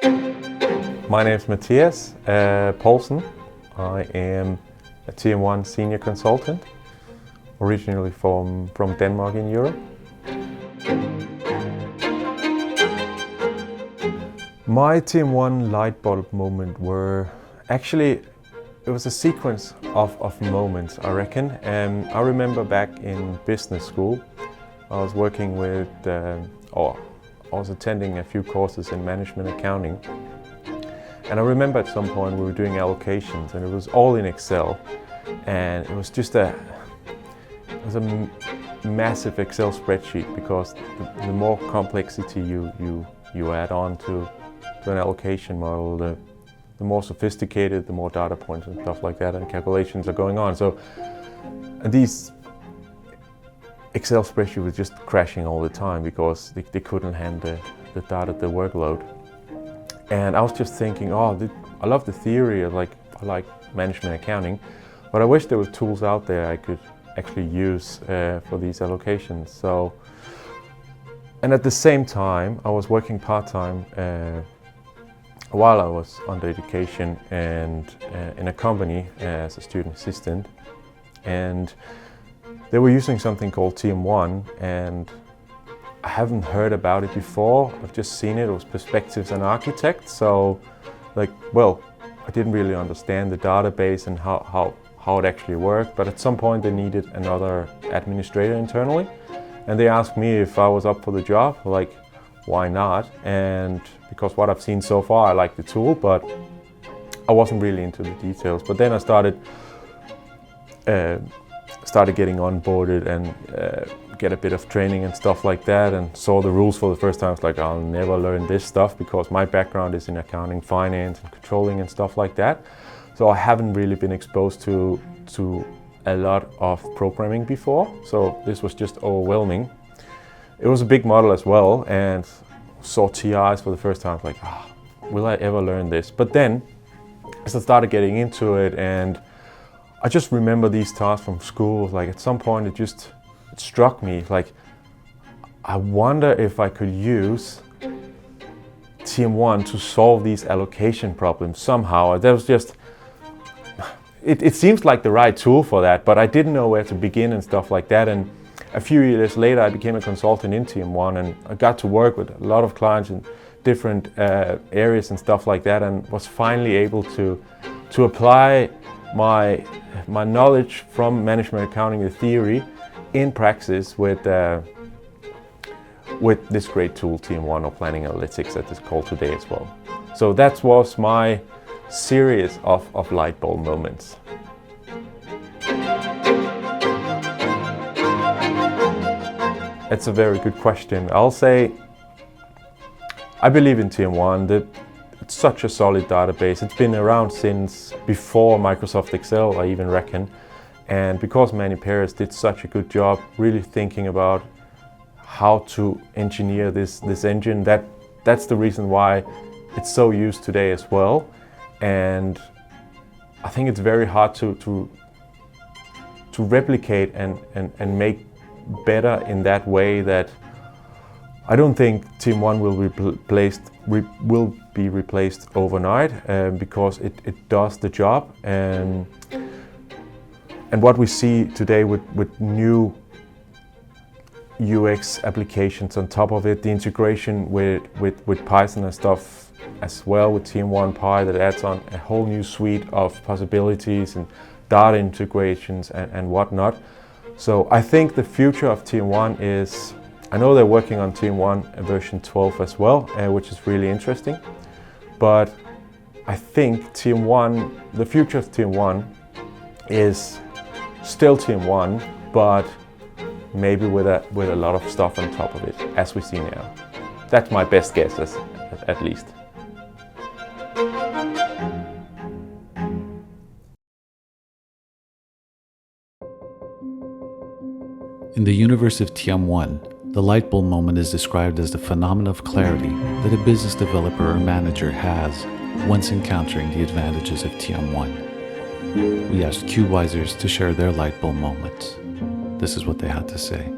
My name is Mathias Poulsen. I am a TM1 senior consultant, originally from Denmark in Europe. My TM1 Lightbulb moment were actually, it was a sequence of moments, I reckon. I remember back in business school, I was working with, or I was attending a few courses in management accounting. And I remember at some point we were doing allocations and it was all in Excel. And it was just a massive Excel spreadsheet, because the more complexity you add on to an allocation model, the more sophisticated, the more data points and stuff like that and calculations are going on. So these Excel spreadsheets were just crashing all the time because they couldn't handle the data, the workload. And I was just thinking, oh, I love the theory, I like management accounting, but I wish there were tools out there I could actually use for these allocations. So, and at the same time, I was working part-time while I was under education and in a company as a student assistant. And they were using something called TM1, and I haven't heard about it before. I've just seen it. It was Perspectives and Architects. So, I didn't really understand the database and how it actually worked. But at some point, they needed another administrator internally, and they asked me if I was up for the job. Why not? And because what I've seen so far, I like the tool, but I wasn't really into the details. But then I started getting onboarded and get a bit of training and stuff like that, and saw the rules for the first time. It's like, I'll never learn this stuff because my background is in accounting, finance and controlling and stuff like that. So I haven't really been exposed to a lot of programming before. So this was just overwhelming. It was a big model as well, and saw TIs for the first time. Like, will I ever learn this? But then as I started getting into it, and I just remember these tasks from school. At some point it struck me, I wonder if I could use TM1 to solve these allocation problems somehow. That was just, it seems like the right tool for that, but I didn't know where to begin and stuff like that. And a few years later, I became a consultant in TM1, and I got to work with a lot of clients in different areas and stuff like that, and was finally able to apply my knowledge from management accounting, the theory, in practice with this great tool, TM1, or Planning Analytics, that is called today as well. So that was my series of Lightbulb moments. It's a very good question. I'll say I believe in TM1, that it's such a solid database. It's been around since before Microsoft Excel, I even reckon. And because Manny Perez did such a good job really thinking about how to engineer this engine, that's the reason why it's so used today as well. And I think it's very hard to replicate and make better in that way. That I don't think TM1 will be replaced overnight, because it does the job. And what we see today with new UX applications on top of it, the integration with Python and stuff as well, with TM1 Pi, that adds on a whole new suite of possibilities and data integrations and whatnot. So I think the future of TM1 is, I know they're working on TM1 version 12 as well, which is really interesting. But I think the future of TM1 is still TM1, but maybe with a lot of stuff on top of it, as we see now. That's my best guess, at least. In the universe of TM1, the lightbulb moment is described as the phenomenon of clarity that a business developer or manager has once encountering the advantages of TM1. We asked Cubewisers to share their lightbulb moments. This is what they had to say.